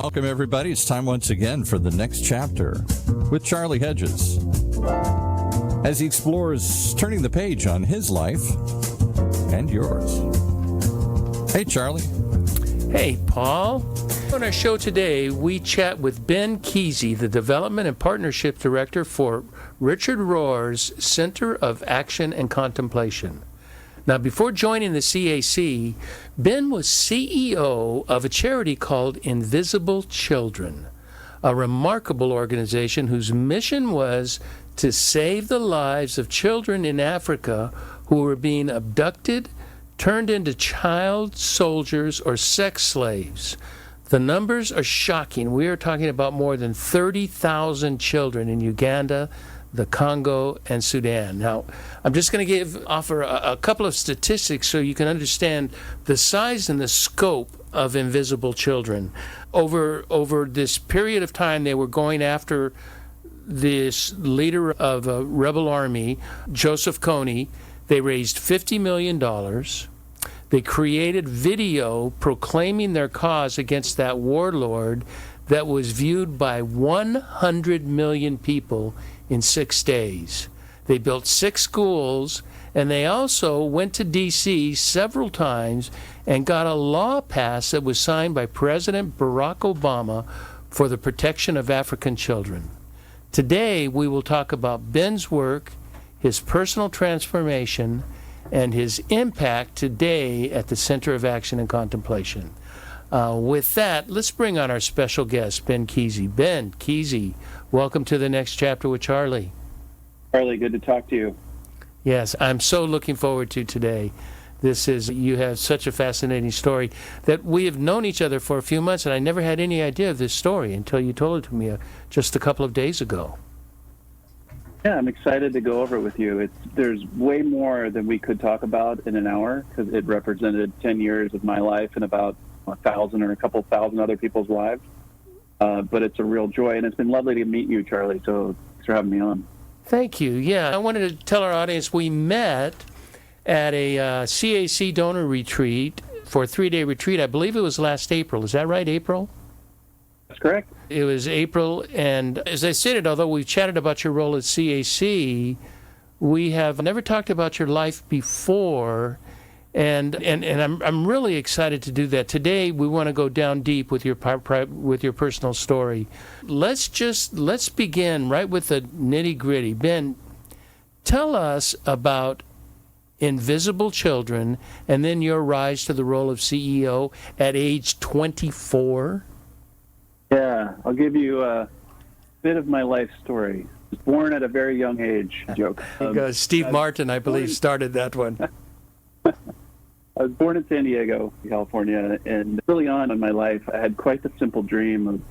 Welcome, everybody. It's time once again for the next chapter with Charlie Hedges as he explores turning the page on his life and yours. Hey, Charlie. Hey, Paul. On our show today, we chat with Ben Keesey, the Development and Partnership Director for Richard Rohr's Center of Action and Contemplation. Now, before joining the CAC, Ben was CEO of a charity called Invisible Children, a remarkable organization whose mission was to save the lives of children in Africa who were being abducted, turned into child soldiers, or sex slaves. The numbers are shocking. We are talking about more than 30,000 children in Uganda, the Congo, and Sudan. Now, I'm just going to offer a couple of statistics so you can understand the size and the scope of Invisible Children. Over this period of time, they were going after this leader of a rebel army, Joseph Kony. They raised $50 million. They created video proclaiming their cause against that warlord that was viewed by 100 million people in 6 days. They built 6 schools, and they also went to D.C. several times and got a law passed that was signed by President Barack Obama for the protection of African children. Today, we will talk about Ben's work, his personal transformation, and his impact today at the Center of Action and Contemplation. With that, let's bring on our special guest, Ben Keesey. Ben Keesey, welcome to the next chapter with Charlie. Charlie, good to talk to you. Yes, I'm so looking forward to today. You have such a fascinating story that we have known each other for a few months, and I never had any idea of this story until you told it to me just a couple of days ago. Yeah, I'm excited to go over it with you. There's way more than we could talk about in an hour because it represented 10 years of my life and about 1,000 or a couple thousand other people's lives. But it's a real joy, and it's been lovely to meet you, Charlie, so thanks for having me on. Thank you. Yeah, I wanted to tell our audience we met at a CAC donor retreat for a 3-day retreat. I believe it was last April. Is that right, April? That's correct. It was April, and as I stated, although we've chatted about your role at CAC, we have never talked about your life before, and I'm really excited to do that. Today, we want to go down deep with your personal story. Let's begin right with the nitty-gritty. Ben, tell us about Invisible Children and then your rise to the role of CEO at age 24. Yeah, I'll give you a bit of my life story. I was born at a very young age. Joke. Steve Martin, I believe, started that one. I was born in San Diego, California, and early on in my life, I had quite the simple dream of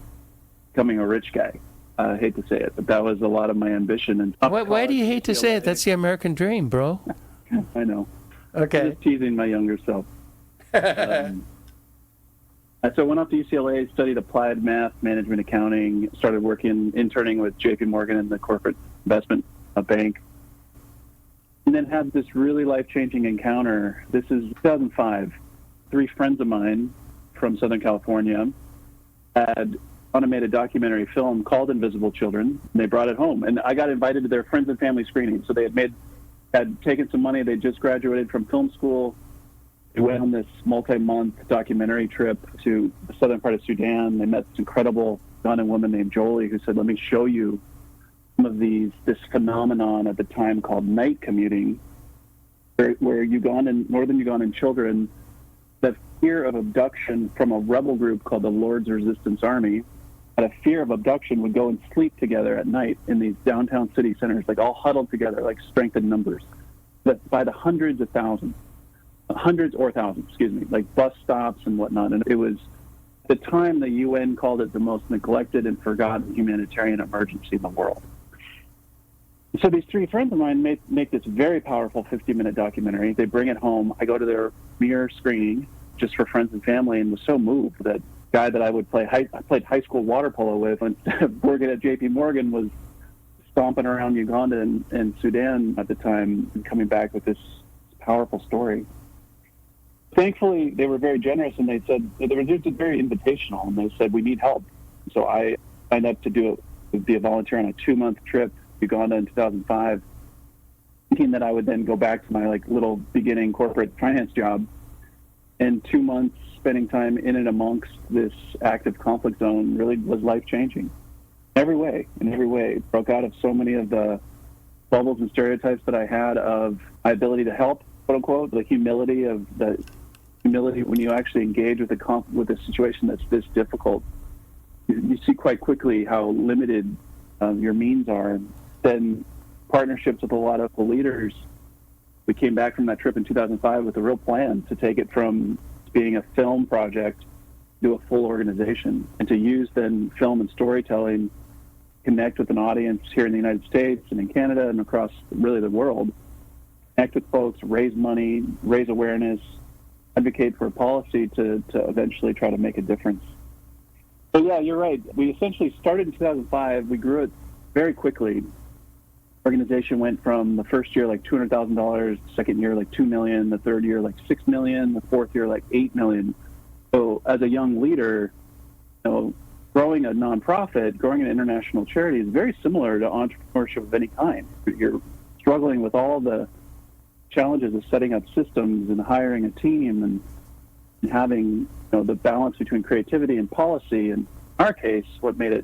becoming a rich guy. I hate to say it, but that was a lot of my ambition. And why do you hate to say it? That's the American dream, bro. I know. Okay. I'm just teasing my younger self. So I went off to UCLA, studied applied math, management, accounting, started interning with JP Morgan in the corporate investment bank, and then had this really life-changing encounter. This is 2005. 3 friends of mine from Southern California had animated documentary film called Invisible Children, and they brought it home. And I got invited to their friends and family screening. So they had taken some money. They just graduated from film school. They went on this multi-month documentary trip to the southern part of Sudan. They met this incredible Ugandan woman named Jolie who said, let me show you some of this phenomenon at the time called night commuting, where northern Ugandan children, the fear of abduction from a rebel group called the Lord's Resistance Army, had a fear of abduction, would go and sleep together at night in these downtown city centers, like all huddled together, like strength in numbers, but by the hundreds or thousands, like bus stops and whatnot. And it was, at the time, the UN called it the most neglected and forgotten humanitarian emergency in the world. So these 3 friends of mine make this very powerful 50-minute documentary. They bring it home. I go to their mirror screening just for friends and family, and was so moved that guy that I played high school water polo with, instead of working at JP Morgan, was stomping around Uganda and Sudan at the time and coming back with this powerful story. thankfully, they were very generous, and they said, they were just very invitational, and they said, we need help. So I signed up to be a volunteer on a 2-month trip to Uganda in 2005, thinking that I would then go back to my little beginning corporate finance job. And 2 months spending time in and amongst this active conflict zone really was life-changing. In every way. It broke out of so many of the bubbles and stereotypes that I had of my ability to help, quote unquote, the humility when you actually engage with a situation that's this difficult. You see quite quickly how limited your means are. Then partnerships with a lot of the leaders. We came back from that trip in 2005 with a real plan to take it from being a film project to a full organization, and to use then film and storytelling, connect with an audience here in the United States and in Canada and across really the world, connect with folks, raise money, raise awareness, advocate for policy to eventually try to make a difference. So yeah, you're right. We essentially started in 2005. We grew it very quickly. Organization went from the first year $200,000, the second year $2 million, the third year $6 million, the fourth year $8 million. So as a young leader, growing a nonprofit, growing an international charity is very similar to entrepreneurship of any kind. You're struggling with all the challenges of setting up systems and hiring a team and having the balance between creativity and policy. And in our case, what made it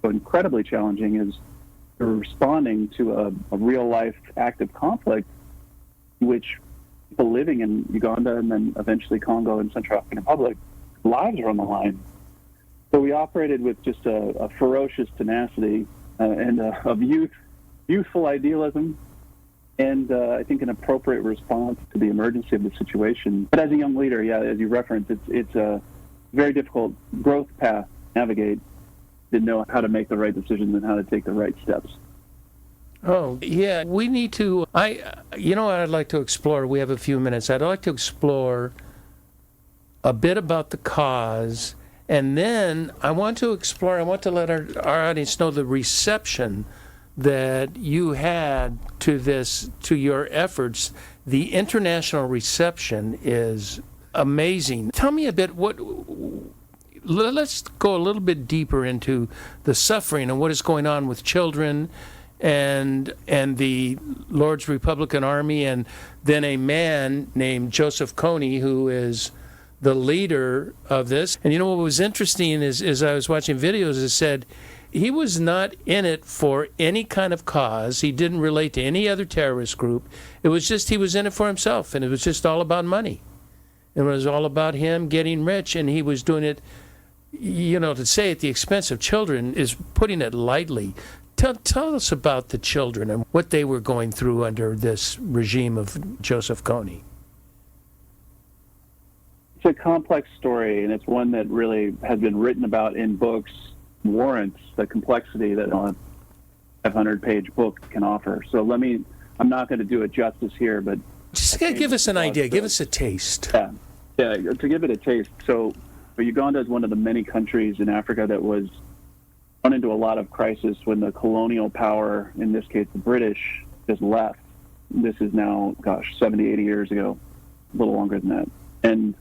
so incredibly challenging is we're responding to a real-life active conflict in which people living in Uganda and then eventually Congo and Central African Republic, lives are on the line. So we operated with just a ferocious tenacity and of youthful idealism, and I think an appropriate response to the emergency of the situation. But as a young leader, yeah, as you referenced, it's a very difficult growth path to navigate. Didn't know how to make the right decisions and how to take the right steps. Oh, yeah, we need to, you know what I'd like to explore? We have a few minutes. I'd like to explore a bit about the cause, and then I want to let our audience know the reception that you had to your efforts. The international reception is amazing. Tell me a bit, let's go a little bit deeper into the suffering and what is going on with children and the Lord's Republican Army, and then a man named Joseph Kony, who is the leader of this. And what was interesting is, as I was watching videos, it said he was not in it for any kind of cause. He didn't relate to any other terrorist group. It was just he was in it for himself, and it was just all about money. It was all about him getting rich, and he was doing it, to say at the expense of children is putting it lightly. Tell us about the children and what they were going through under this regime of Joseph Kony. It's a complex story, and it's one that really has been written about in books, warrants the complexity that a 500-page book can offer. So I'm not going to do it justice here, but... Just give us an idea, give us a taste. Yeah, to give it a taste. So Uganda is one of the many countries in Africa that was run into a lot of crisis when the colonial power, in this case the British, just left. This is now, 70, 80 years ago, a little longer than that. And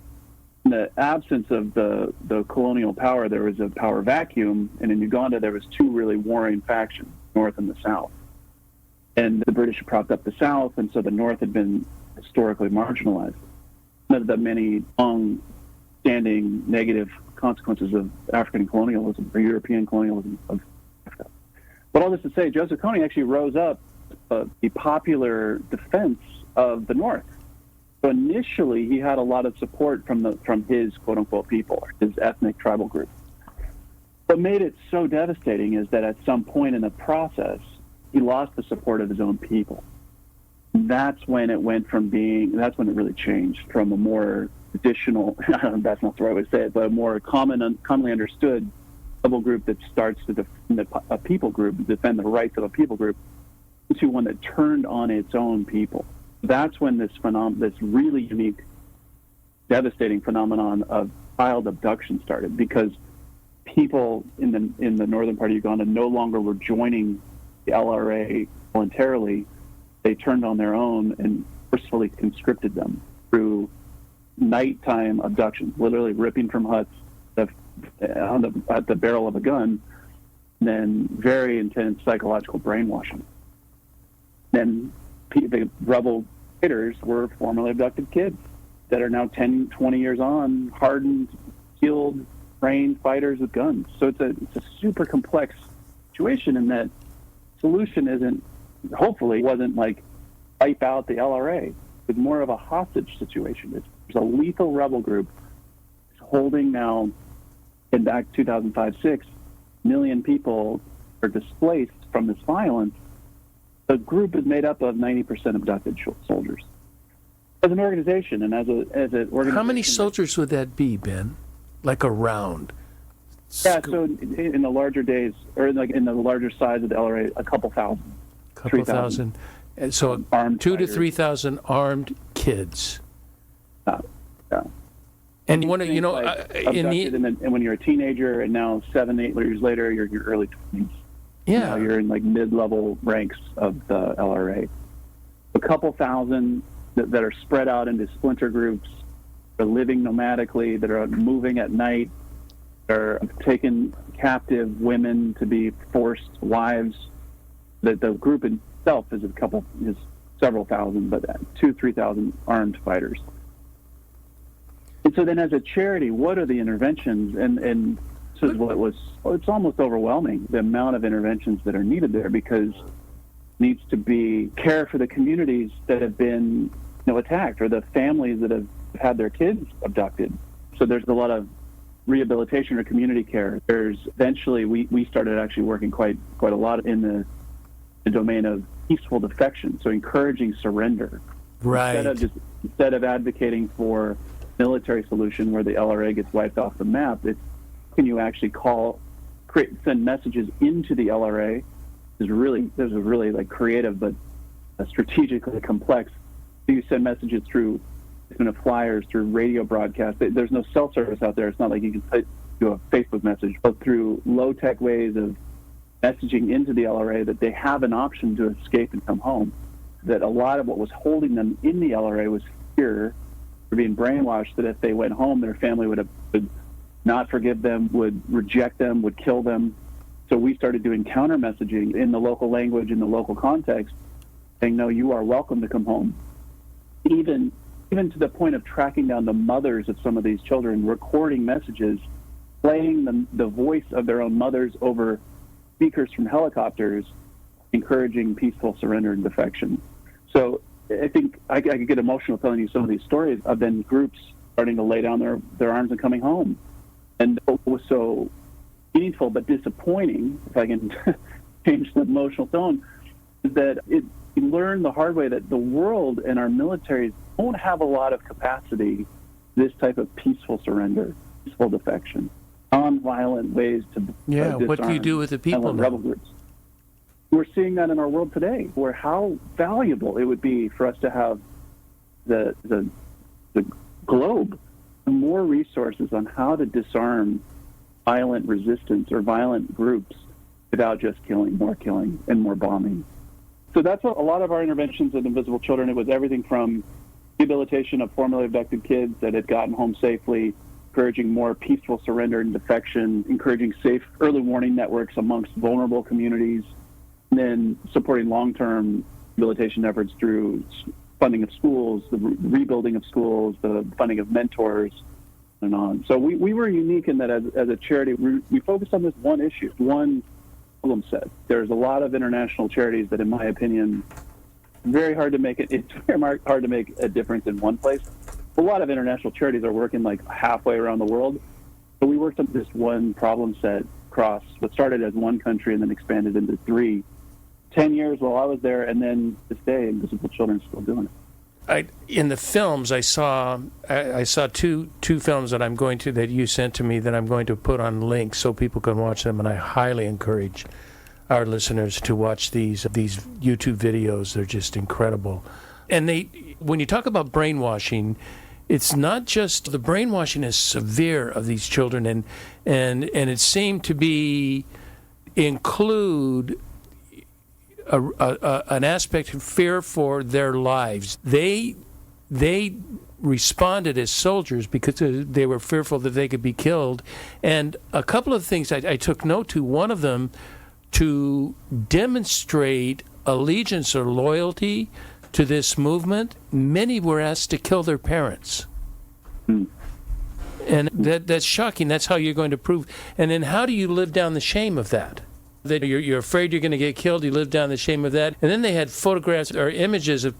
in the absence of the colonial power, there was a power vacuum, and in Uganda there was two really warring factions, North and the South. And the British had propped up the South, and so the North had been historically marginalized. One of the many long-standing negative consequences of African colonialism or European colonialism of Africa. But all this to say, Joseph Kony actually rose up the popular defense of the North. So initially, he had a lot of support from his quote-unquote people, his ethnic tribal group. What made it so devastating is that at some point in the process, he lost the support of his own people. That's when it really changed from a more traditional, that's not the right way to say it, but a more commonly understood tribal group that starts to defend a people group, defend the rights of a people group, to one that turned on its own people. That's when this really unique, devastating phenomenon of child abduction started, because people in the northern part of Uganda no longer were joining the LRA voluntarily. They turned on their own and forcefully conscripted them through nighttime abductions, literally ripping from huts at the barrel of a gun, then very intense psychological brainwashing. Then the rebel fighters were formerly abducted kids that are now 10, 20 years on, hardened, skilled, trained fighters with guns. So it's a super complex situation, and that solution hopefully wasn't like wipe out the LRA. It's more of a hostage situation. There's a lethal rebel group holding now, in back 2005-6, million people are displaced from this violence. The group is made up of 90% abducted soldiers. As an organization and as an organization. How many soldiers would that be, Ben? Like around? Yeah, so in the larger days, or in the larger size of the LRA, a couple thousand. Couple thousand. So armed 2,000 to 3,000 armed kids. Yeah. And you want to, and when you're a teenager, and now 7-8 years later, you're in your early 20s. Yeah, you're in like mid-level ranks of the LRA. A couple thousand that are spread out into splinter groups, that are living nomadically, that are moving at night, that are taking captive women to be forced wives. The group itself is several thousand, but 2,000-3,000 armed fighters. And so then, as a charity, what are the interventions? And this is it's almost overwhelming, the amount of interventions that are needed there, because it needs to be care for the communities that have been attacked, or the families that have had their kids abducted. So there's a lot of rehabilitation or community care. There's eventually we started actually working quite a lot in the domain of peaceful defection, so encouraging surrender. Right. Instead of advocating for military solution where the LRA gets wiped off the map, can you actually send messages into the LRA? There's a really like creative but strategically complex. So you send messages through flyers, through radio broadcast. There's no cell service out there. It's not like you can do a Facebook message, but through low-tech ways of messaging into the LRA that they have an option to escape and come home. That a lot of what was holding them in the LRA was fear, for being brainwashed that if they went home, their family would not forgive them, would reject them, would kill them. So we started doing counter messaging in the local language, in the local context, saying, no, you are welcome to come home. Even to the point of tracking down the mothers of some of these children, recording messages, playing the voice of their own mothers over speakers from helicopters, encouraging peaceful surrender and defection. So I think I could get emotional telling you some of these stories of then groups starting to lay down their arms and coming home. And what was so meaningful but disappointing, if I can change the emotional tone, is that you learn the hard way that the world and our militaries don't have a lot of capacity, this type of peaceful surrender, peaceful defection, non-violent ways to disarm what do you do with the people rebel groups. We're seeing that in our world today, where how valuable it would be for us to have the globe, more resources on how to disarm violent resistance or violent groups without just killing and more bombing. So that's what a lot of our interventions with Invisible Children. It was everything from rehabilitation of formerly abducted kids that had gotten home safely, encouraging more peaceful surrender and defection, encouraging safe early warning networks amongst vulnerable communities, and then supporting long-term rehabilitation efforts through funding of schools, the rebuilding of schools, the funding of mentors, and on. So we were unique in that as a charity, we focused on this one issue, one problem set. There's a lot of international charities that, in my opinion, it's very hard to make a difference in one place. A lot of international charities are working like halfway around the world. So we worked on this one problem set across what started as one country and then expanded into 3. 10 years while I was there, and then this day, Invisible Children is still doing it. In the films, I saw two films that you sent to me that I'm going to put on links so people can watch them, and I highly encourage our listeners to watch these YouTube videos. They're just incredible. And when you talk about brainwashing, it's not just the brainwashing is severe of these children, and it seemed to be include an aspect of fear for their lives. They responded as soldiers because they were fearful that they could be killed. And a couple of things I took note to, one of them, to demonstrate allegiance or loyalty to this movement, many were asked to kill their parents. And that's shocking. That's how you're going to prove. And then how do you live down the shame of that? That you're afraid you're going to get killed, you live down the shame of that. And then they had photographs or images of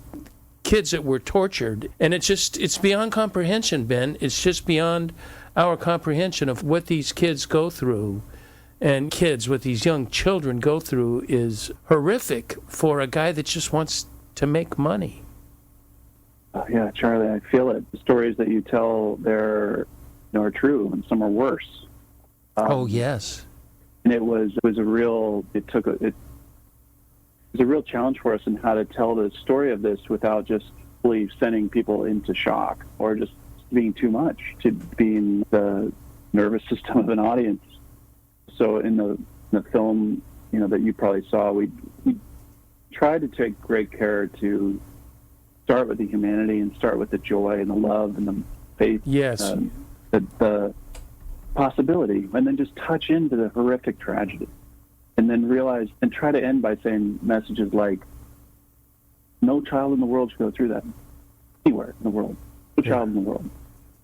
kids that were tortured. And it's beyond comprehension, Ben. It's just beyond our comprehension of what these kids go through. And kids, what these young children go through is horrific for a guy that just wants to make money. Yeah, Charlie, I feel it. The stories that you tell there are true, and some are worse. Oh, yes. And it was a real challenge for us in how to tell the story of this without just fully sending people into shock or just being too much, to being the nervous system of an audience. So in the film, that you probably saw, we tried to take great care to start with the humanity and start with the joy and the love and the faith. Yes. The possibility, and then just touch into the horrific tragedy, and then realize and try to end by saying messages like, no child in the world should go through that anywhere in the world. No child in the world.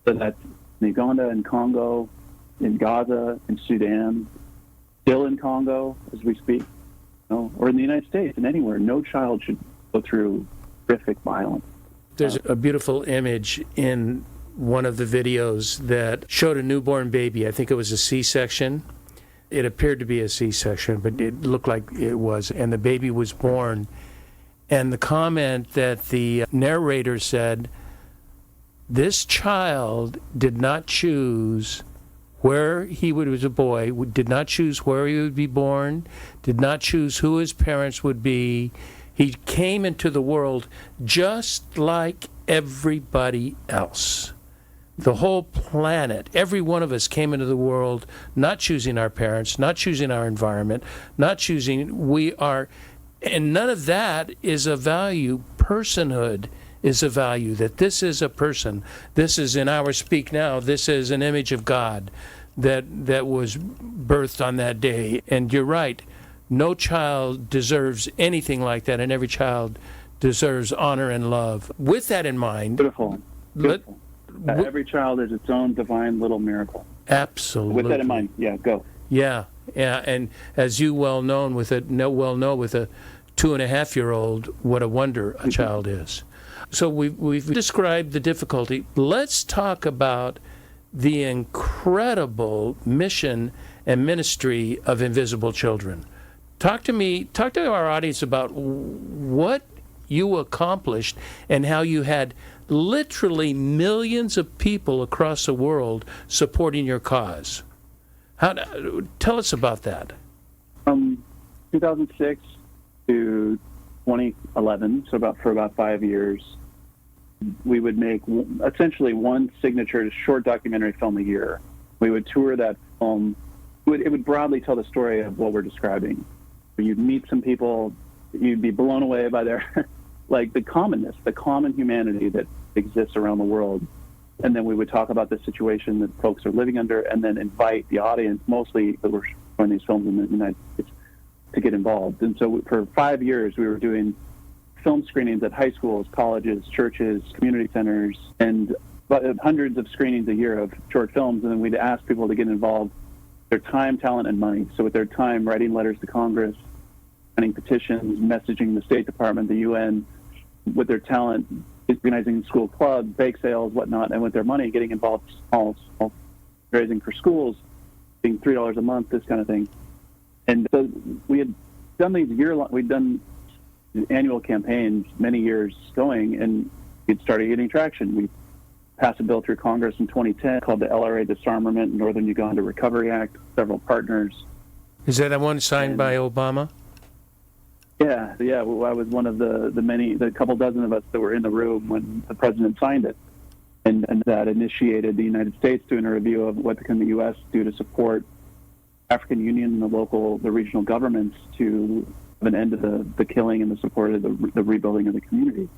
So that's in Uganda, in Congo, in Gaza, in Sudan, still in Congo as we speak, or in the United States and anywhere. No child should go through horrific violence. There's a beautiful image in one of the videos that showed a newborn baby. I think it was a C-section. It appeared to be a C-section, but it looked like it was. And the baby was born. And the comment that the narrator said, this child did not choose where he was a boy, did not choose where he would be born, did not choose who his parents would be. He came into the world just like everybody else. The whole planet, every one of us came into the world not choosing our parents, not choosing our environment, not choosing, and none of that is a value. Personhood is a value, that this is a person. This is, in our speak now, this is an image of God that was birthed on that day. And you're right, no child deserves anything like that, and every child deserves honor and love. With that in mind, Beautiful. Every child is its own divine little miracle. Absolutely. With that in mind, go. Yeah, and as you well know with a 2.5-year-old, what a wonder a child is. So we've described the difficulty. Let's talk about the incredible mission and ministry of Invisible Children. Talk to our audience about what you accomplished and how you had literally millions of people across the world supporting your cause. Tell us about that. From 2006 to 2011, so for about 5 years, we would make essentially one signature short documentary film a year. We would tour that film. It would broadly tell the story of what we're describing. You'd meet some people, you'd be blown away by their, like the commonness, the common humanity that exists around the world. And then we would talk about the situation that folks are living under, and then invite the audience, mostly that were showing these films in the United States, to get involved. And so for 5 years, we were doing film screenings at high schools, colleges, churches, community centers, and hundreds of screenings a year of short films. And then we'd ask people to get involved, their time, talent, and money. So with their time, writing letters to Congress, signing petitions, messaging the State Department, the UN. With their talent, organizing school clubs, bake sales, whatnot, and with their money, getting involved in raising for schools, being $3 a month, this kind of thing. And so we had done these we'd done annual campaigns many years going, and we'd started getting traction. We passed a bill through Congress in 2010 called the LRA Disarmament Northern Uganda Recovery Act, several partners. Is that the one signed by Obama? Yeah. Well, I was one of the couple dozen of us that were in the room when the president signed it. And that initiated the United States doing a review of what can the U.S. do to support African Union and the regional governments to have an end to the killing and the support of the rebuilding of the community.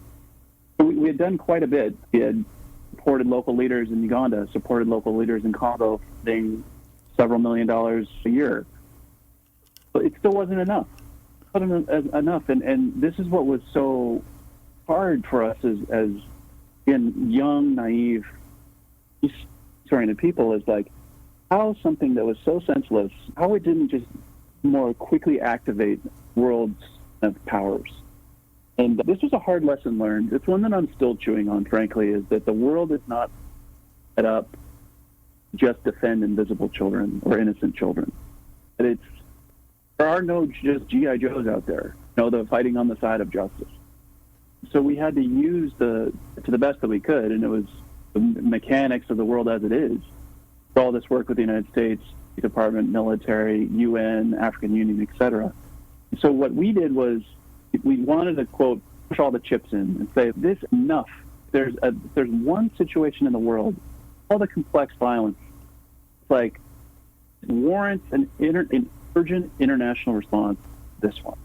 So we had done quite a bit. We had supported local leaders in Uganda, supported local leaders in Congo, paying several $1 million a year. But it still wasn't enough. And this is what was so hard for us as young, naive, disoriented people, is like how something that was so senseless, how it didn't just more quickly activate worlds of powers. And this was a hard lesson learned. It's one that I'm still chewing on, frankly, is that the world is not set up to just defend invisible children or innocent children. That there are no just G.I. Joes out there, they're fighting on the side of justice. So we had to use to the best that we could, and it was the mechanics of the world as it is. All this work with the United States, Department, military, UN, African Union, etc. So what we did was we wanted to, quote, push all the chips in and say, this is enough. There's one situation in the world, all the complex violence, like warrants an urgent international response. This one.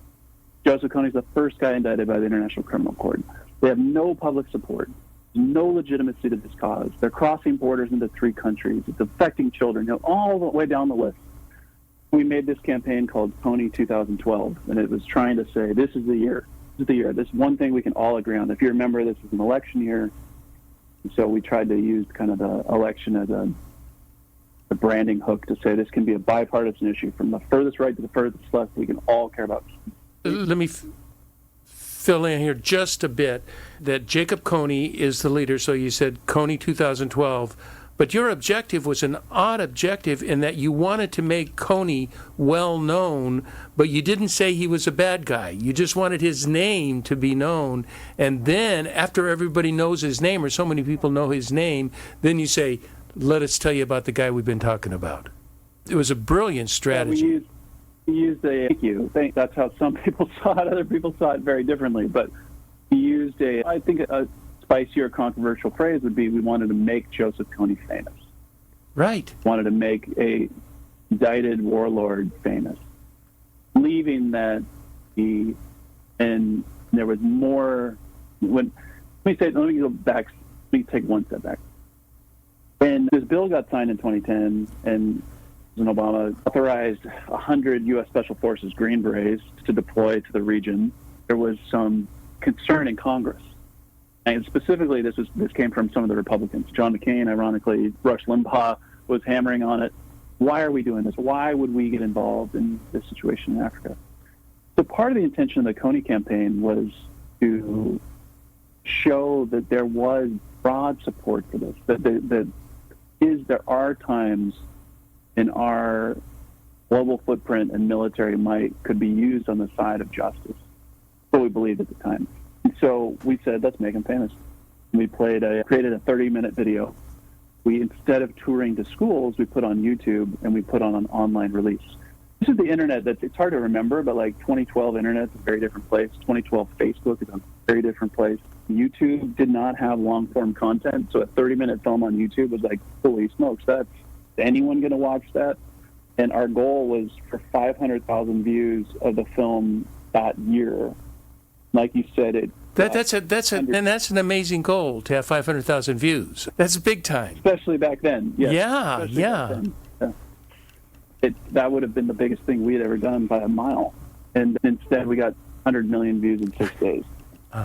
Joseph Kony's the first guy indicted by the International Criminal Court. They have no public support, no legitimacy to this cause. They're crossing borders into 3 countries. It's affecting children, all the way down the list. We made this campaign called Kony 2012, and it was trying to say, this is the year. This is the year. This is one thing we can all agree on. If you remember, this is an election year. And so we tried to use kind of the election as a branding hook to say this can be a bipartisan issue from the furthest right to the furthest left. We can all care about. Let me fill in here just a bit that Jacob Kony is the leader. So you said Kony 2012. But your objective was an odd objective in that you wanted to make Kony well known, but you didn't say he was a bad guy. You just wanted his name to be known. And then after everybody knows his name, or so many people know his name, then you say, let us tell you about the guy we've been talking about. It was a brilliant strategy. We used a thank you. That's how some people saw it. Other people saw it very differently. But we used I think a spicier, controversial phrase would be, we wanted to make Joseph Kony famous. Right. Wanted to make a indicted warlord famous. Believing that and there was more, let me go back, let me take one step back. When this bill got signed in 2010, and President Obama authorized 100 U.S. Special Forces Green Berets to deploy to the region, there was some concern in Congress. And specifically, this came from some of the Republicans. John McCain, ironically, Rush Limbaugh was hammering on it. Why are we doing this? Why would we get involved in this situation in Africa? So part of the intention of the Kony campaign was to show that there was broad support for this, there are times in our global footprint and military might could be used on the side of justice. What we believed at the time. And so we said, let's make him famous. We created a 30-minute video. We, instead of touring to schools, we put on YouTube and we put on an online release. This is the internet it's hard to remember, but like 2012 internet is a very different place. 2012 Facebook is a very different place. YouTube did not have long-form content, so a 30-minute film on YouTube was like, holy smokes, is anyone going to watch that? And our goal was for 500,000 views of the film that year. Like you said, especially back then. Yes, yeah. That would have been the biggest thing we had ever done by a mile, and instead we got 100 million views in 6 days.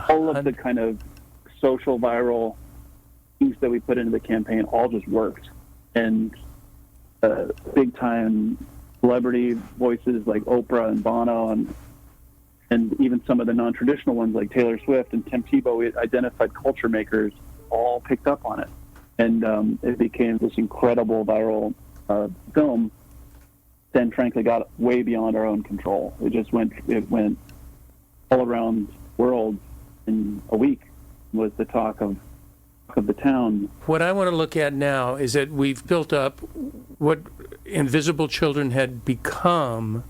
All of the kind of social viral things that we put into the campaign all just worked, and big time celebrity voices like Oprah and Bono and even some of the non-traditional ones like Taylor Swift and Tim Tebow, we identified culture makers, all picked up on it. And it became this incredible viral film, then frankly got way beyond our own control. It went all around the world in a week, was the talk of the town. What I want to look at now is that we've built up what Invisible Children had become.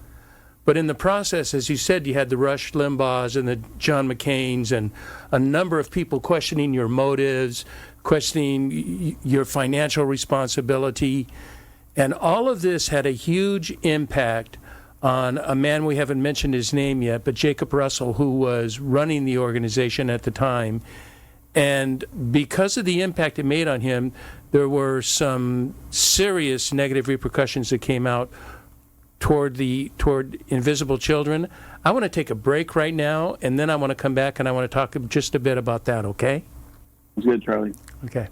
But in the process, as you said, you had the Rush Limbaughs and the John McCains and a number of people questioning your motives, questioning your financial responsibility. And all of this had a huge impact on a man, we haven't mentioned his name yet, but Jacob Russell, who was running the organization at the time. And because of the impact it made on him, there were some serious negative repercussions that came out toward invisible children. I want to take a break right now, and then I want to come back and I want to talk just a bit about that, okay? It's good, Charlie. Okay.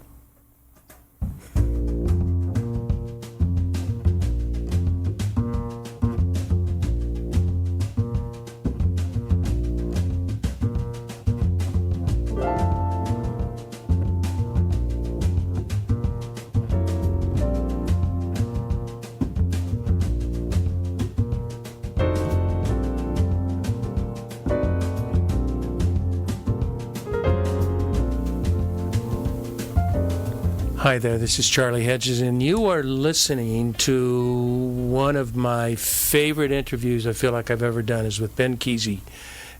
Hi there, this is Charlie Hedges, and you are listening to one of my favorite interviews I feel like I've ever done is with Ben Keesey,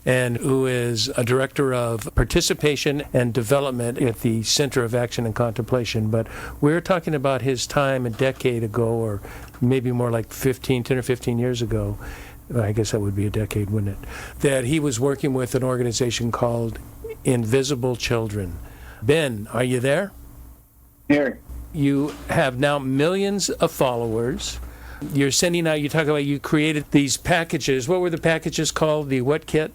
and who is a director of participation and development at the Center of Action and Contemplation. But we're talking about his time a decade ago, or maybe more like 10 or 15 years ago. I guess that would be a decade, wouldn't it? That he was working with an organization called Invisible Children. Ben, are you there? Here. You have now millions of followers. You're sending out, you talk about you created these packages. What were the packages called? The what kit?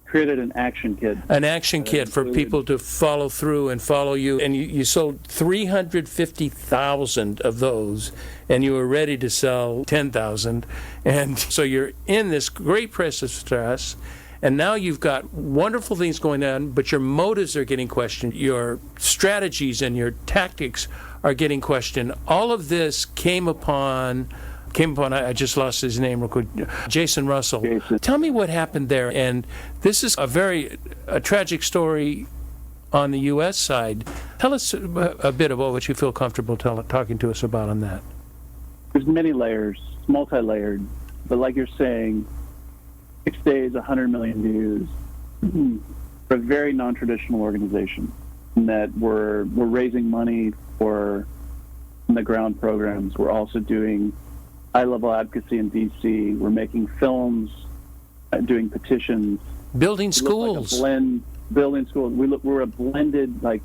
Created an action kit. An action kit for people to follow through and follow you. And you sold 350,000 of those, and you were ready to sell 10,000. And so you're in this great press of stress. And now you've got wonderful things going on, but your motives are getting questioned. Your strategies and your tactics are getting questioned. All of this came upon, I just lost his name real quick, Jason Russell. Jason. Tell me what happened there. And this is a tragic story on the U.S. side. Tell us a bit about what you feel comfortable talking to us about on that. There's many layers, multi-layered, but like you're saying, 6 days, 100 million views for a very non-traditional organization that we're raising money for on-the-ground programs. We're also doing high-level advocacy in D.C. We're making films, doing petitions. Building schools. Building schools. We're a blended, like,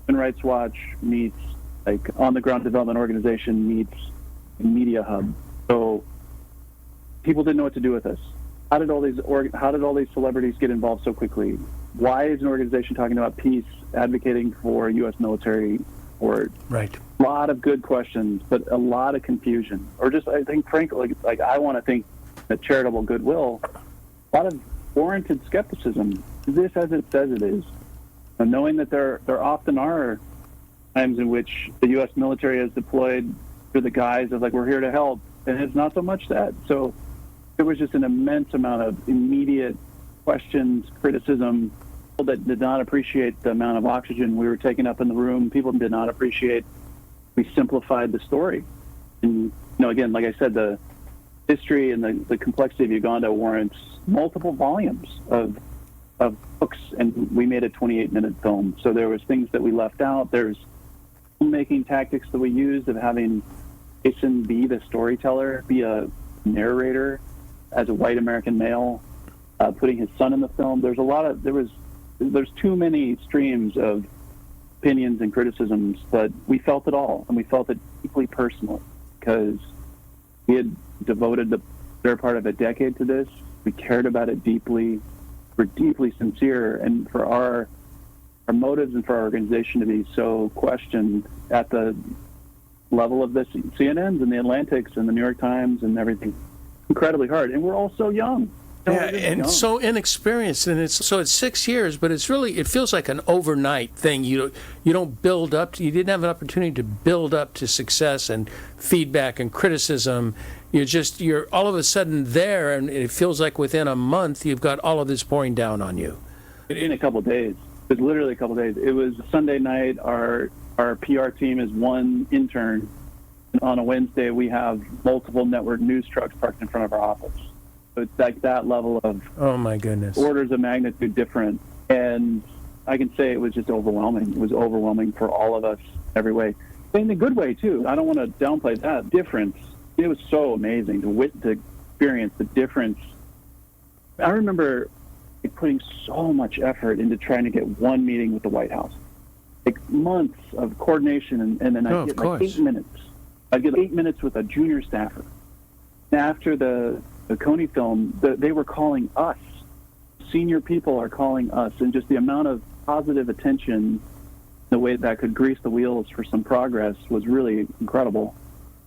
Human Rights Watch meets, like, on-the-ground development organization meets media hub. So people didn't know what to do with us. How did all these celebrities get involved so quickly? Why is an organization talking about peace, advocating for U.S. military support? Right. A lot of good questions, but a lot of confusion. Or just, I think, frankly, like I want to think that charitable goodwill, a lot of warranted skepticism. Is this as it says it is? And knowing that there often are times in which the U.S. military is deployed through the guise of, like, we're here to help, and it's not so much that. So there was just an immense amount of immediate questions, criticism. People that did not appreciate the amount of oxygen we were taking up in the room. People did not appreciate we simplified the story. And, again, like I said, the history and the complexity of Uganda warrants multiple volumes of books, and we made a 28-minute film. So there was things that we left out. There's filmmaking tactics that we used of having Jason be the storyteller, be a narrator, as a white American male, putting his son in the film. There's too many streams of opinions and criticisms, but we felt it all, and we felt it deeply personally because we had devoted the better part of a decade to this. We cared about it deeply. We're deeply sincere, and for our motives and for our organization to be so questioned at the level of the CNNs and the Atlantics and the New York Times and everything, incredibly hard. And we're all so young. So inexperienced, and it's 6 years, but it feels like an overnight thing. You don't build up. You didn't have an opportunity to build up to success and feedback and criticism. You're all of a sudden there, and it feels like within a month you've got all of this pouring down on you. In a couple of days. It was literally a couple of days. It was Sunday night. Our PR team is one intern. On a Wednesday, we have multiple network news trucks parked in front of our office. So it's like that level of, oh my goodness, orders of magnitude different. And I can say it was just overwhelming. It was overwhelming for all of us every way. In a good way, too. I don't want to downplay that difference. It was so amazing to experience the difference. I remember putting so much effort into trying to get one meeting with the White House. Like months of coordination, and then I'd get like 8 minutes. I'd get 8 minutes with a junior staffer. And after the Coney film, they were calling us. Senior people are calling us, and just the amount of positive attention, the way that could grease the wheels for some progress was really incredible.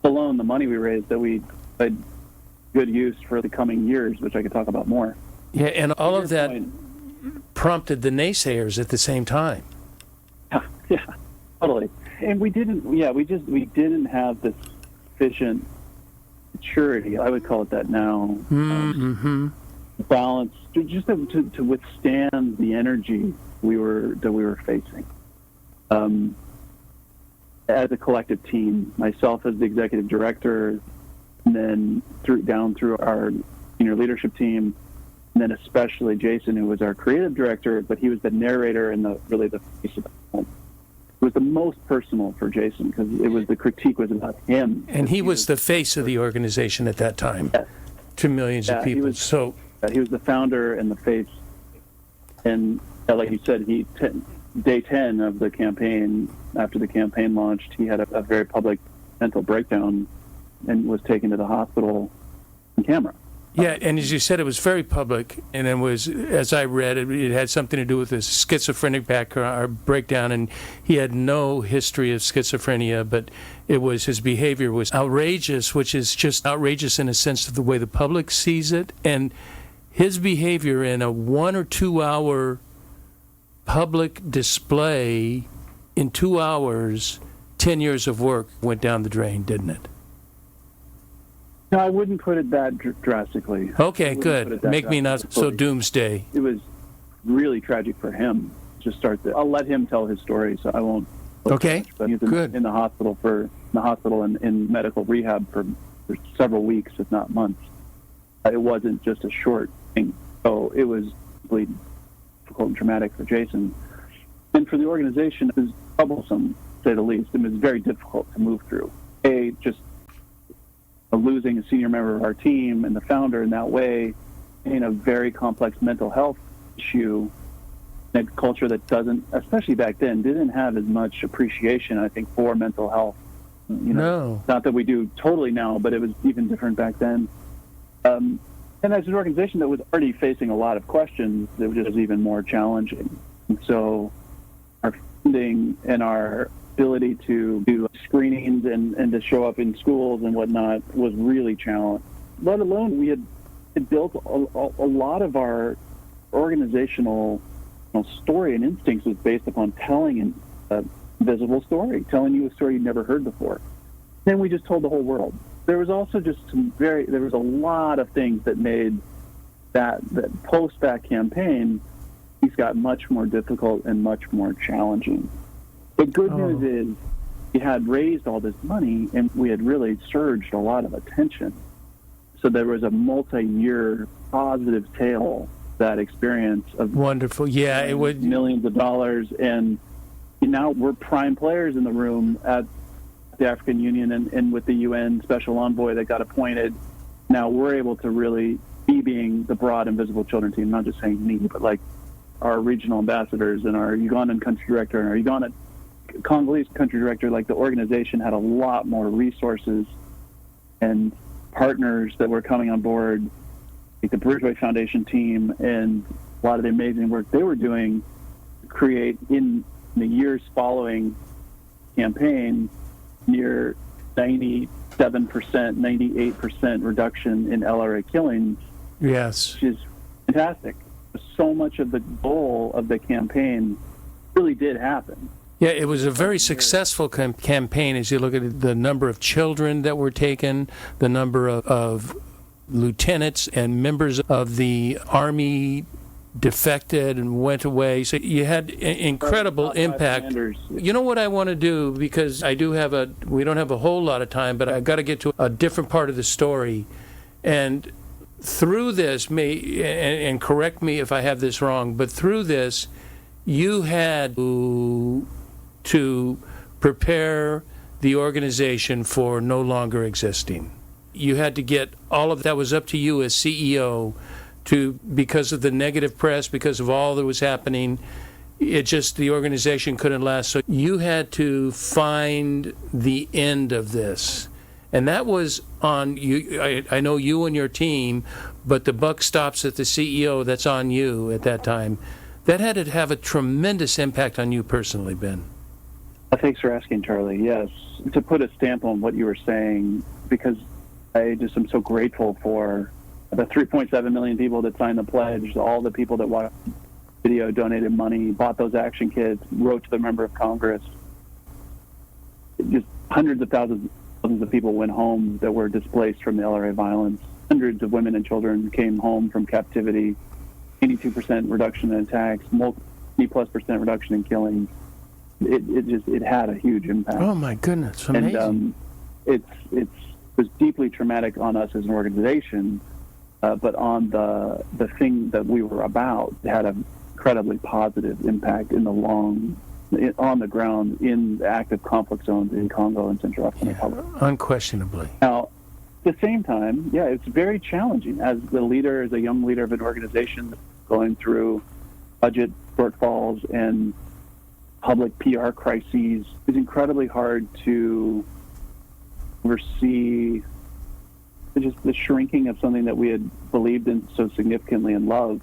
Alone, the money we raised that we had good use for the coming years, which I could talk about more. Yeah, and all of that prompted the naysayers at the same time. Yeah, totally. And we didn't have this sufficient maturity, I would call it that now, balance, just to withstand the energy we were facing. As a collective team, myself as the executive director, and then through our senior leadership team, and then especially Jason, who was our creative director, but he was the narrator and the face of the film. It was the most personal for Jason because the critique was about him. And he was the face of the organization at that time, yes, to millions of people. He was the founder and the face. And like you said, day 10 of the campaign, after the campaign launched, he had a very public mental breakdown and was taken to the hospital on camera. Yeah, and as you said, it was very public, and it was, as I read, it had something to do with his schizophrenic breakdown, and he had no history of schizophrenia, but his behavior was outrageous, which is just outrageous in a sense of the way the public sees it, and his behavior in a 1 or 2 hour public display in 2 hours, 10 years of work went down the drain, didn't it? No, I wouldn't put it that drastically. Okay, good. Make me not so doomsday. It was really tragic for him to start. I'll let him tell his story, so I won't. Okay, but he's good. In the hospital and in medical rehab for several weeks, if not months. It wasn't just a short thing. So it was really difficult and traumatic for Jason. And for the organization, it was troublesome, to say the least. It was very difficult to move through. Just losing a senior member of our team and the founder in that way, in a very complex mental health issue, in a culture that doesn't, especially back then, didn't have as much appreciation, I think, for mental health. No. Not that we do totally now, but it was even different back then. And as an organization that was already facing a lot of questions, it was just even more challenging. And so our funding and our ability to do screenings and to show up in schools and whatnot was really challenged. Let alone we had built a lot of our organizational story and instincts was based upon telling a visible story, telling you a story you'd never heard before. Then we just told the whole world. There was also just there was a lot of things that made that post that campaign, things got much more difficult and much more challenging. The good news is we had raised all this money and we had really surged a lot of attention. So there was a multi-year positive tail, that experience of wonderful. Yeah, it would millions of dollars. And now we're prime players in the room at the African Union and with the UN Special Envoy that got appointed. Now we're able to really be being the broad Invisible Children team, not just saying me, but like our regional ambassadors and our Ugandan country director and our Ugandan Congolese country director. Like the organization had a lot more resources and partners that were coming on board, like the Bridgeway Foundation team and a lot of the amazing work they were doing to create in the years following campaign near 97%, 98% reduction in LRA killings. Yes. Which is fantastic. So much of the goal of the campaign really did happen. Yeah, it was a very successful campaign as you look at the number of children that were taken, the number of lieutenants and members of the Army defected and went away. So you had incredible impact. You know what I want to do, because we don't have a whole lot of time, but I've got to get to a different part of the story. And through this, and correct me if I have this wrong, but through this, you had to prepare the organization for no longer existing. You had to get all of that was up to you as CEO because of the negative press, because of all that was happening, the organization couldn't last. So you had to find the end of this. And that was on you. I know you and your team, but the buck stops at the CEO. That's on you at that time. That had to have a tremendous impact on you personally, Ben. Thanks for asking, Charlie. Yes, to put a stamp on what you were saying, because I just am so grateful for the 3.7 million people that signed the pledge, all the people that watched the video, donated money, bought those action kits, wrote to the member of Congress. Just hundreds of thousands of people went home that were displaced from the LRA violence. Hundreds of women and children came home from captivity. 82% reduction in attacks, multi-plus% reduction in killings. It had a huge impact. Oh my goodness, amazing! And it was deeply traumatic on us as an organization, but on the thing that we were about, it had an incredibly positive impact in the on the ground in the active conflict zones in Congo and Central African Republic. Unquestionably. Now, at the same time, it's very challenging as a young leader of an organization going through budget shortfalls and public PR crises. It's incredibly hard to oversee just the shrinking of something that we had believed in so significantly and loved.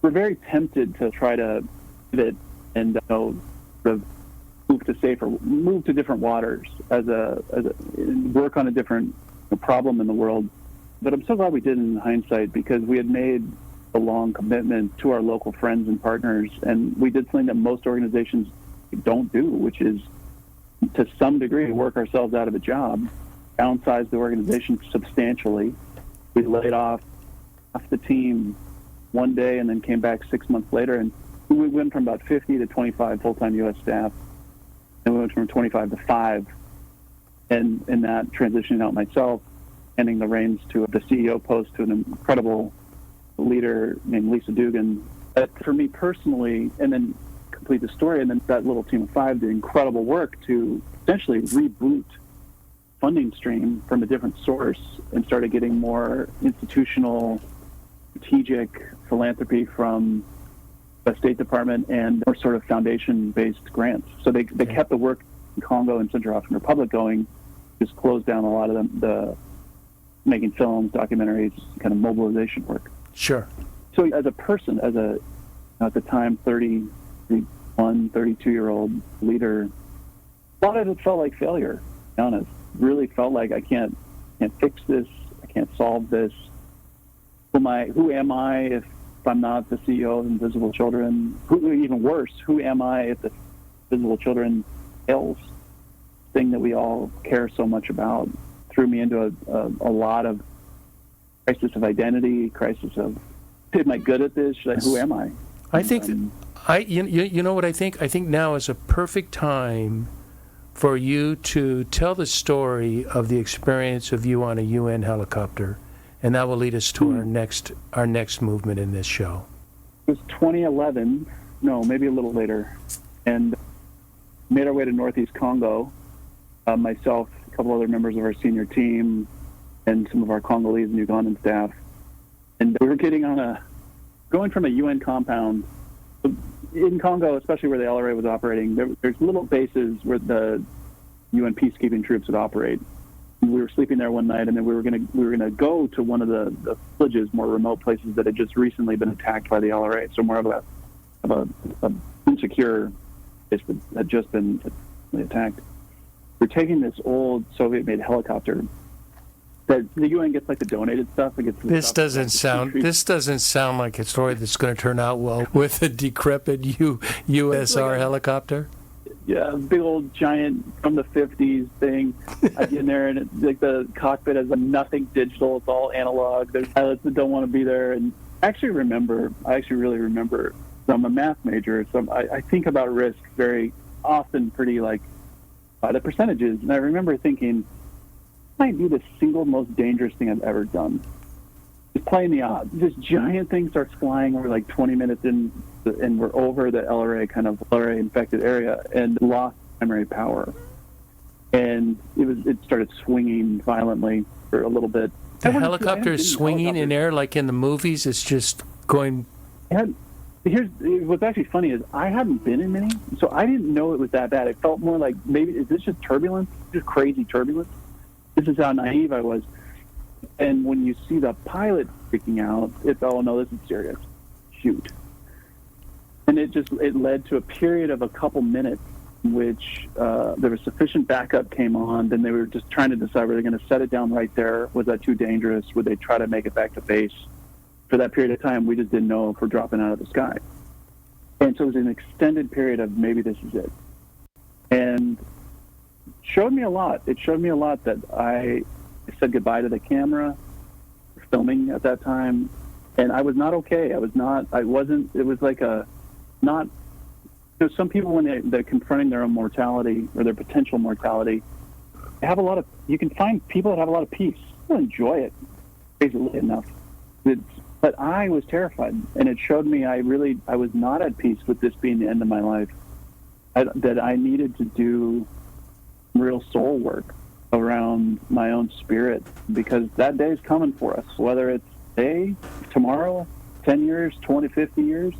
We're very tempted to try to pivot and sort of move to different waters as a work on a different problem in the world. But I'm so glad we did in hindsight, because we had made a long commitment to our local friends and partners, and we did something that most organizations don't do, which is to some degree work ourselves out of a job, downsize the organization substantially. We laid off half the team one day and then came back 6 months later, and we went from about 50 to 25 full-time U.S. staff, and we went from 25 to 5. And in that, transitioning out myself, handing the reins to the CEO post to an incredible leader named Lisa Dugan. For me personally, and then complete the story, and then that little team of 5 did incredible work to essentially reboot funding stream from a different source and started getting more institutional, strategic philanthropy from the State Department and more sort of foundation-based grants. So they kept the work in Congo and Central African Republic going, just closed down a lot of the making films, documentaries, kind of mobilization work. Sure. So as a person, at the time 31, 32-year-old leader, a lot of it felt like failure, to be honest. Really felt like I can't fix this, I can't solve this. Who am I if I'm not the CEO of Invisible Children? Even worse, who am I if the Invisible Children fails? Thing that we all care so much about threw me into a lot of crisis of identity, crisis of, am I good at this? Who am I? I think you know what I think? I think now is a perfect time for you to tell the story of the experience of you on a UN helicopter, and that will lead us to our next movement in this show. It was 2011, no, maybe a little later, and made our way to Northeast Congo. Myself, a couple other members of our senior team, and some of our Congolese and Ugandan staff. And we were going from a UN compound. In Congo, especially where the LRA was operating, there's little bases where the UN peacekeeping troops would operate. And we were sleeping there one night, and then we were gonna go to one of the villages, more remote places that had just recently been attacked by the LRA. So more of a insecure place that had just been attacked. We're taking this old Soviet-made helicopter that the UN gets, like, the donated stuff. This doesn't sound like a story that's going to turn out well with a decrepit USR helicopter. Yeah, big old giant from the 50s thing. I get in there, and it's like the cockpit has nothing digital. It's all analog. There's pilots that don't want to be there. And I actually really remember. So I'm a math major, so I think about risk very often, pretty like by the percentages. And I remember thinking, might be the single most dangerous thing I've ever done. Just playing the odds. This giant thing starts flying. We're like 20 minutes in, and we're over the LRA infected area, and lost primary power. And it started swinging violently for a little bit. The helicopter is swinging in air like in the movies. It's just going. What's actually funny is I hadn't been in many, so I didn't know it was that bad. It felt more like, maybe, is this just turbulence? Just crazy turbulence? This is how naive I was. And when you see the pilot freaking out, it's, oh no, this is serious. Shoot. And it led to a period of a couple minutes in which there was sufficient backup came on. Then they were just trying to decide were they going to set it down right there? Was that too dangerous? Would they try to make it back to base? For that period of time, we just didn't know if we're dropping out of the sky. And so it was an extended period of maybe this is it. And showed me a lot. It showed me a lot that I said goodbye to the camera, filming at that time, and I was not okay. It was like some people, when they're confronting their own mortality or their potential mortality, you can find people that have a lot of peace. They'll enjoy it, basically enough. But I was terrified, and it showed me I was not at peace with this being the end of my life, that I needed to do real soul work around my own spirit, because that day is coming for us, whether it's today, tomorrow, 10 years, 20, 50 years,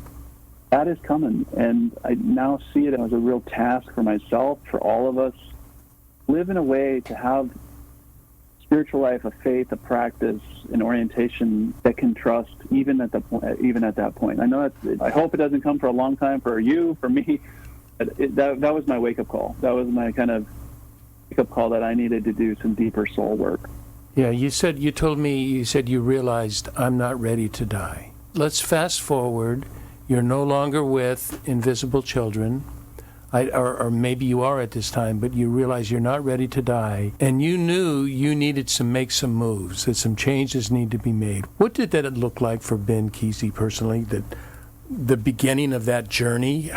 that is coming. And I now see it as a real task for myself, for all of us, live in a way to have spiritual life, a faith, a practice, an orientation that can trust even at that point. I know I hope it doesn't come for a long time for you, for me. But that was my wake-up call. That was my kind of wake-up call that I needed to do some deeper soul work. Yeah, you said you realized I'm not ready to die. Let's fast forward. You're no longer with invisible children. Or maybe you are at this time, but you realize you're not ready to die, and you knew you needed to make some moves, that some changes need to be made. What did that look like for Ben Keesey personally, the beginning of that journey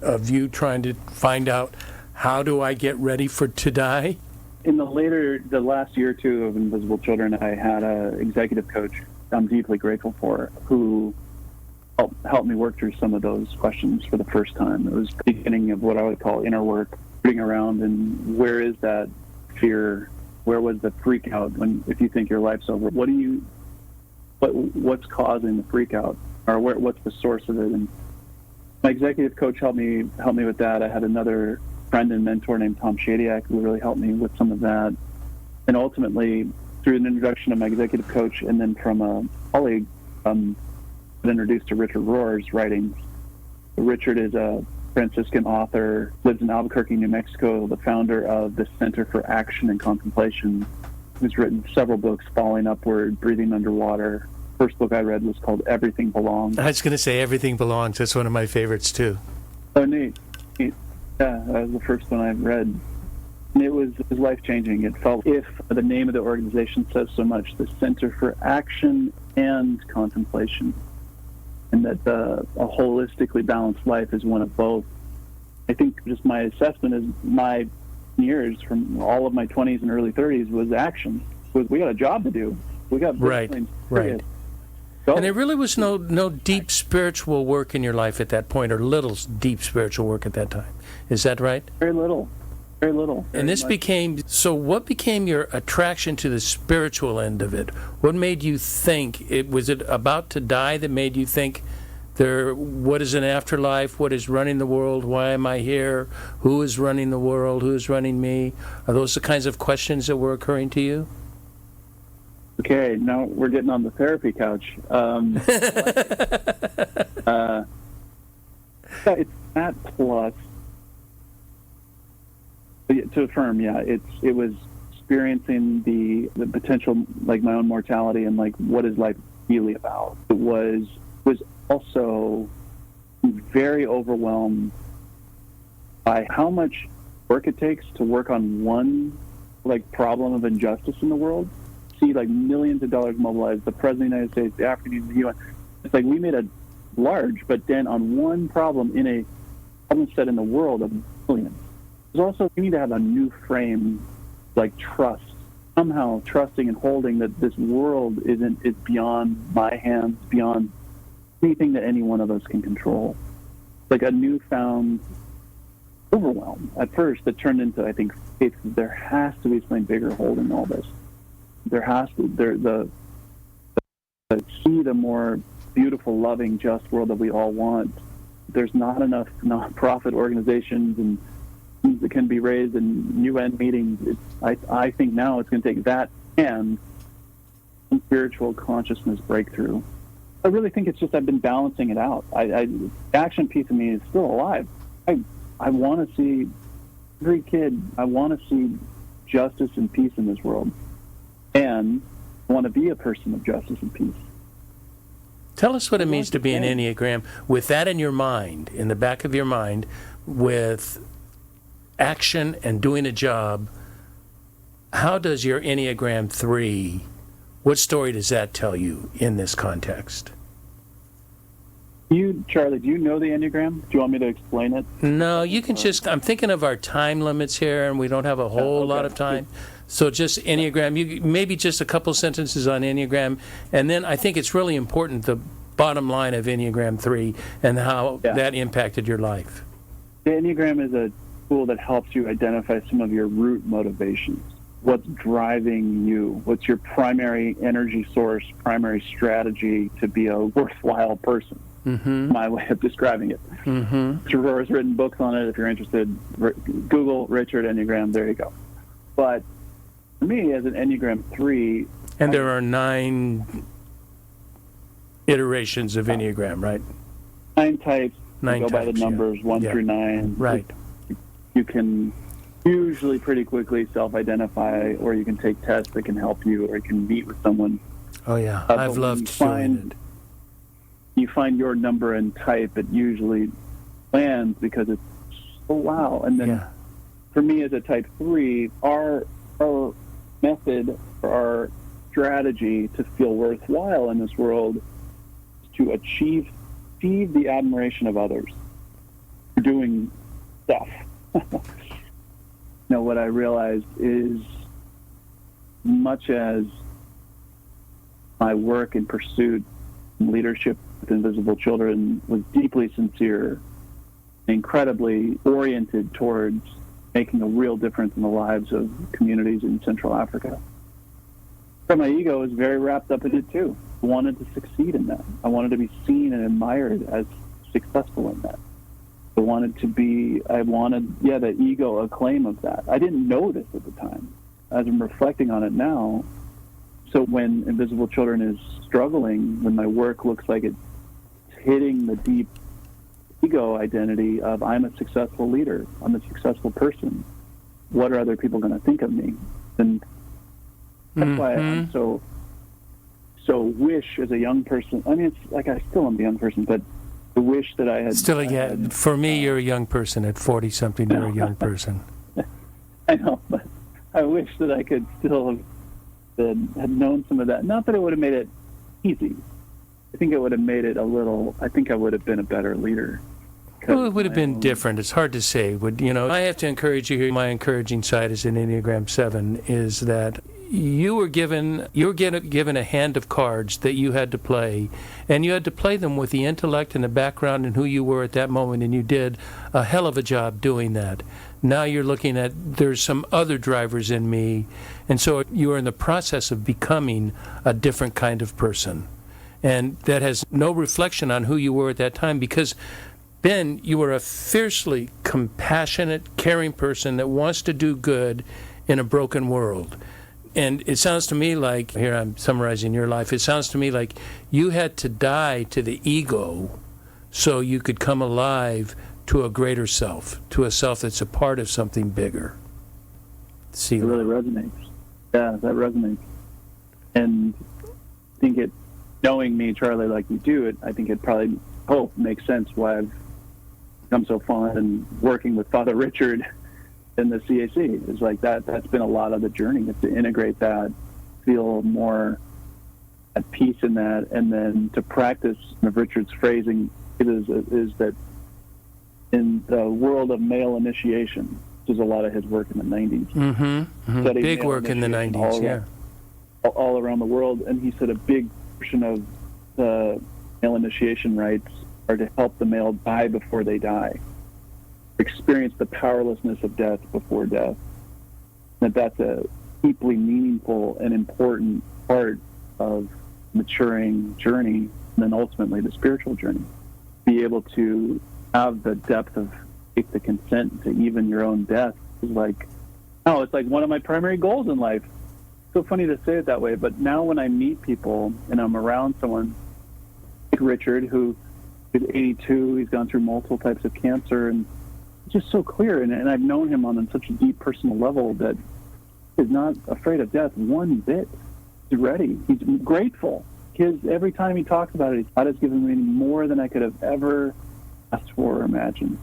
of you trying to find out, how do I get ready to die? In the last year or two of Invisible Children, I had an executive coach I'm deeply grateful for, who helped me work through some of those questions for the first time. It was the beginning of what I would call inner work, rooting around and where is that fear? Where was the freak out if you think your life's over? What's causing the freak out? Or what's the source of it? And my executive coach helped me with that. I had another friend and mentor named Tom Shadyac who really helped me with some of that. And ultimately, through an introduction of my executive coach and then from a colleague, introduced to Richard Rohr's writings. Richard is a Franciscan author, lives in Albuquerque, New Mexico, the founder of the Center for Action and Contemplation, who's written several books, Falling Upward, Breathing Underwater. First book I read was called Everything Belongs. I was going to say Everything Belongs. That's one of my favorites, too. Oh, neat. Yeah, that was the first one I've read. And it was life-changing. It felt, if the name of the organization says so much, the Center for Action and Contemplation, and that a holistically balanced life is one of both. I think just my assessment is my years from all of my 20s and early 30s was action. We got a job to do. We got right. So, and there really was no deep spiritual work in your life at that point, or little deep spiritual work at that time. Is that right? Very little. Very little. And this became, so what became your attraction to the spiritual end of it? What made you think, was it about to die that made you think, what is an afterlife? What is running the world? Why am I here? Who is running the world? Who is running me? Are those the kinds of questions that were occurring to you? Okay, now we're getting on the therapy couch. It's that plus. To affirm, yeah, it was experiencing the potential, like my own mortality and like what is life really about. It was also very overwhelmed by how much work it takes to work on one like problem of injustice in the world. See like millions of dollars mobilized, the President of the United States, the African Union, the UN. It's like we made a large, but then on one problem in a problem set in the world of billions. There's also, we need to have a new frame, like trust, somehow trusting and holding that this world is beyond my hands, beyond anything that any one of us can control. Like a newfound overwhelm at first that turned into, I think, faith. There has to be something bigger holding all this. there has to the see the more beautiful, loving, just world that we all want. There's not enough nonprofit organizations and things that can be raised in UN meetings. I think now it's going to take that and spiritual consciousness breakthrough. I really think it's just I've been balancing it out. The action piece of me is still alive. I want to see every kid. I want to see justice and peace in this world, and I want to be a person of justice and peace. Tell us what it means to be an Enneagram with that in your mind, in the back of your mind, with action and doing a job. How does your Enneagram 3, what story does that tell you in this context? Charlie, do you know the Enneagram? Do you want me to explain it? No, you can just, I'm thinking of our time limits here, and we don't have a whole lot of time. So just Enneagram, maybe just a couple sentences on Enneagram, and then I think it's really important, the bottom line of Enneagram 3 and how that impacted your life. The Enneagram is a tool that helps you identify some of your root motivations. What's driving you? What's your primary energy source, primary strategy to be a worthwhile person? Mm-hmm. My way of describing it. Mm-hmm. Rohr has written books on it. If you're interested, Google Richard Enneagram. There you go. But for me, as an Enneagram 3... And there are 9 iterations of Enneagram, right? 9 types. 9 go types, by the numbers 1 through 9. Right. You can usually pretty quickly self-identify, or you can take tests that can help you, or you can meet with someone. Oh, yeah. I've loved doing it. You find your number and type, it usually lands because it's, oh, wow. And then for me as a type 3, our method or our strategy to feel worthwhile in this world is to achieve the admiration of others for doing stuff. Now, what I realized is, much as my work in pursuit and leadership with Invisible Children was deeply sincere, incredibly oriented towards making a real difference in the lives of communities in Central Africa, but my ego was very wrapped up in it too. I wanted to succeed in that. I wanted to be seen and admired as successful in that. I wanted the ego acclaim of that. I didn't know this at the time. As I'm reflecting on it now, so when Invisible Children is struggling, when my work looks like it's hitting the deep ego identity of I'm a successful leader, I'm a successful person, what are other people going to think of me? And that's why I'm so wish as a young person. I mean, it's like I still am a young person, but the wish that I had... For me, you're a young person. At 40-something, you're a young person. I know, but I wish that I could still have known some of that. Not that it would have made it easy. I think it would have made it I think I would have been a better leader. Well, it would have been different. It's hard to say. I have to encourage you here. My encouraging side as an Enneagram 7 is that you were given a hand of cards that you had to play, and you had to play them with the intellect and the background and who you were at that moment, and you did a hell of a job doing that. Now you're looking at, there's some other drivers in me, and so you are in the process of becoming a different kind of person. And that has no reflection on who you were at that time, because Ben, you were a fiercely compassionate, caring person that wants to do good in a broken world. And it sounds to me like, here I'm summarizing your life, it sounds to me like you had to die to the ego so you could come alive to a greater self, to a self that's a part of something bigger. It really resonates. Yeah, that resonates. And I think knowing me, Charlie, like you do, I think it probably makes sense why I've become so fond and working with Father Richard in the CAC. It's like that's been a lot of the journey, is to integrate that, feel more at peace in that, and then to practice Richard's phrasing is that in the world of male initiation, which is a lot of his work in the 90s. Big work in the 90s, all around the world. And he said a big portion of the male initiation rites are to help the male die before they die, experience the powerlessness of death before death. That's a deeply meaningful and important part of maturing journey, and then ultimately the spiritual journey. Be able to have the depth of faith, the consent to even your own death is like, oh, it's like one of my primary goals in life. So funny to say it that way, but now when I meet people and I'm around someone like Richard, who is 82, he's gone through multiple types of cancer, and it's just so clear, and I've known him on such a deep personal level that he's not afraid of death one bit. He's ready. He's grateful. Every time he talks about it, God has given me more than I could have ever asked for or imagined.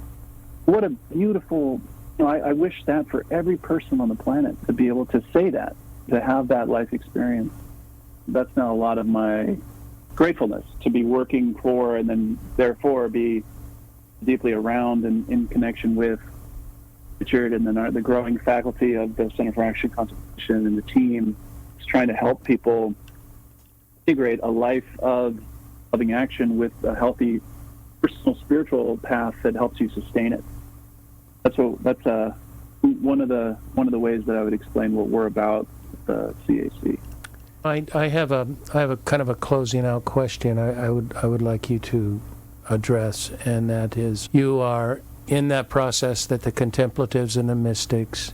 What a beautiful, I wish that for every person on the planet, to be able to say that, to have that life experience. That's now a lot of my gratefulness, to be working for and then therefore be deeply around and in connection with Richard and then the growing faculty of the Center for Action and Contemplation and the team is trying to help people integrate a life of loving action with a healthy personal spiritual path that helps you sustain it. That's one of the ways that I would explain what we're about with the CAC. I have a kind of a closing out question I would like you to address, and that is, you are in that process that the contemplatives and the mystics,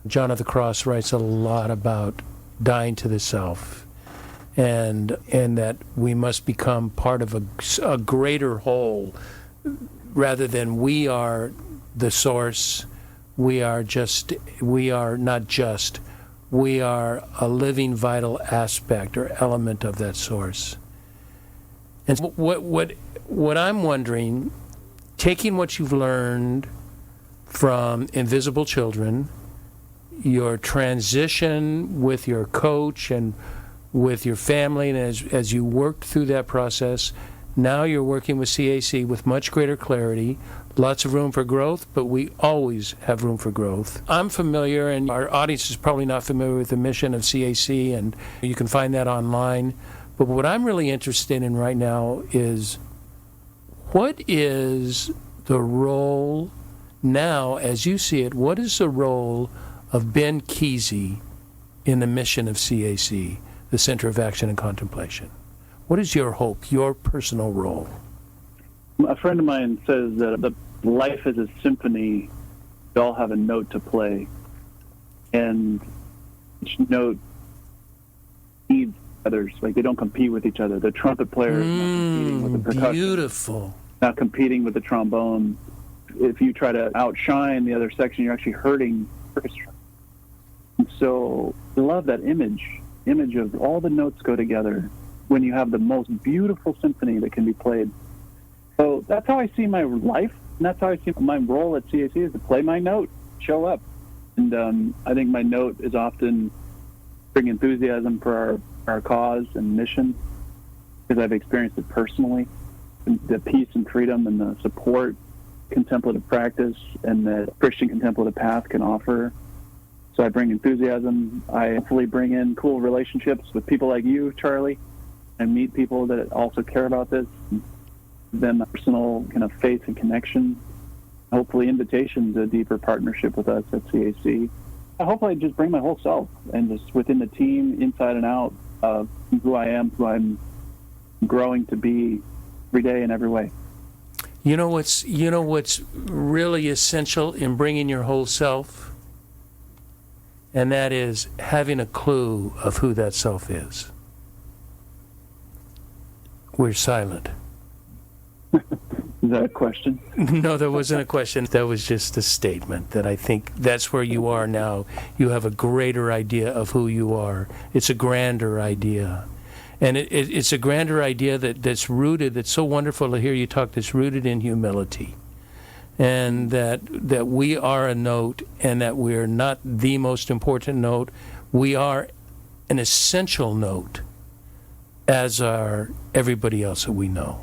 John of the Cross writes a lot about dying to the self, and that we must become part of a greater whole, rather than we are the source, we are a living vital aspect or element of that source. And what I'm wondering, taking what you've learned from Invisible Children, your transition with your coach and with your family, and as you worked through that process, now you're working with CAC with much greater clarity, lots of room for growth, but we always have room for growth. I'm familiar, and our audience is probably not familiar with the mission of CAC, and you can find that online. But what I'm really interested in right now is, what is the role now, as you see it, what is the role of Ben Keesey in the mission of CAC, the Center of Action and Contemplation? What is your hope, your personal role? A friend of mine says that life is a symphony. We all have a note to play, and each note needs others. Like, they don't compete with each other. The trumpet player is not competing with the percussion. Beautiful. Not competing with the trombone. If you try to outshine the other section, you're actually hurting the orchestra. And so I love that image of all the notes go together when you have the most beautiful symphony that can be played. So that's how I see my life, and that's how I see my role at CAC, is to play my note, show up. And I think my note is often bring enthusiasm for our cause and mission, because I've experienced it personally. And the peace and freedom and the support contemplative practice and the Christian contemplative path can offer. So I bring enthusiasm. I hopefully bring in cool relationships with people like you, Charlie, and meet people that also care about this. Then personal kind of faith and connection. Hopefully invitation to a deeper partnership with us at CAC. I hope I just bring my whole self, and just within the team, inside and out, of who I am, who I'm growing to be every day in every way. You know what's really essential in bringing your whole self? And that is having a clue of who that self is. We're silent. Is that a question? No, that wasn't a question. That was just a statement that I think that's where you are now. You have a greater idea of who you are. It's a grander idea. And it's a grander idea that's rooted, that's so wonderful to hear you talk, that's rooted in humility. And that we are a note, and that we're not the most important note. We are an essential note, as are everybody else that we know.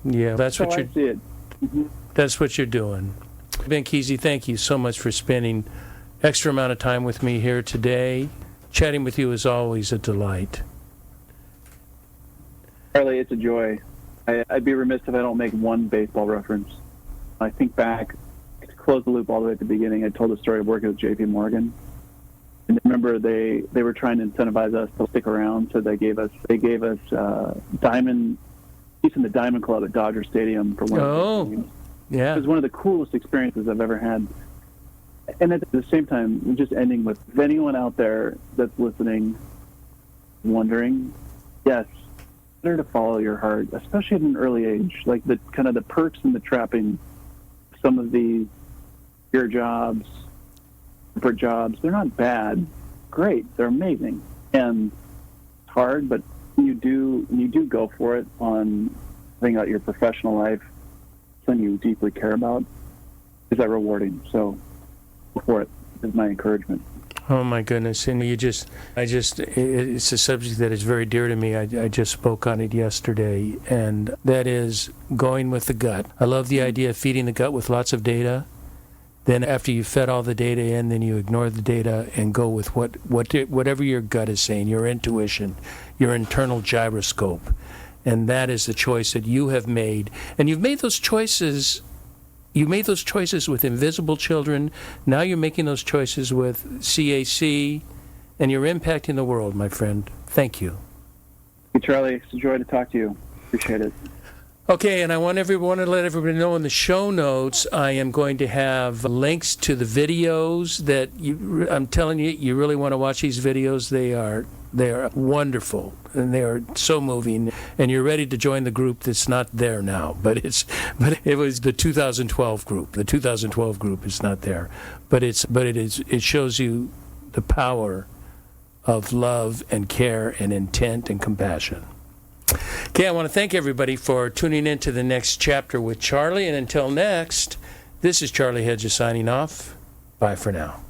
Yeah, that's what you're. I see it. Mm-hmm. That's what you're doing. Ben Keesey, thank you so much for spending extra amount of time with me here today. Chatting with you is always a delight. Charlie, it's a joy. I'd be remiss if I don't make one baseball reference. I think back, to close the loop all the way at the beginning, I told the story of working with J.P. Morgan. And remember, they were trying to incentivize us to stick around, so they gave us diamond piece in the Diamond Club at Dodger Stadium for one of the games. Yeah. It was one of the coolest experiences I've ever had. And at the same time, just ending with, if anyone out there that's listening, wondering, yes, better to follow your heart, especially at an early age. Like the kind of the perks and the trappings, some of these your jobs, corporate jobs, they're not bad. Great, they're amazing. And it's hard, but you do go for it on living out your professional life, something you deeply care about. Is that rewarding? So go for it is my encouragement. Oh my goodness! And it's a subject that is very dear to me. I just spoke on it yesterday, and that is going with the gut. I love the idea of feeding the gut with lots of data. Then after you fed all the data in, then you ignore the data and go with whatever your gut is saying, your intuition, your internal gyroscope. And that is the choice that you have made. And you've made those choices. You made those choices with invisible children. Now you're making those choices with CAC, and you're impacting the world, my friend. Thank you. Hey, Charlie. It's a joy to talk to you. Appreciate it. Okay, and I want to let everybody know in the show notes, I am going to have links to the videos that I'm telling you, you really want to watch these videos. They are wonderful, and they are so moving. And you're ready to join the group that's not there now, but it was the 2012 group. The 2012 group is not there, but it shows you the power of love and care and intent and compassion. Okay, I want to thank everybody for tuning in to the next chapter with Charlie. And until next, this is Charlie Hedges signing off. Bye for now.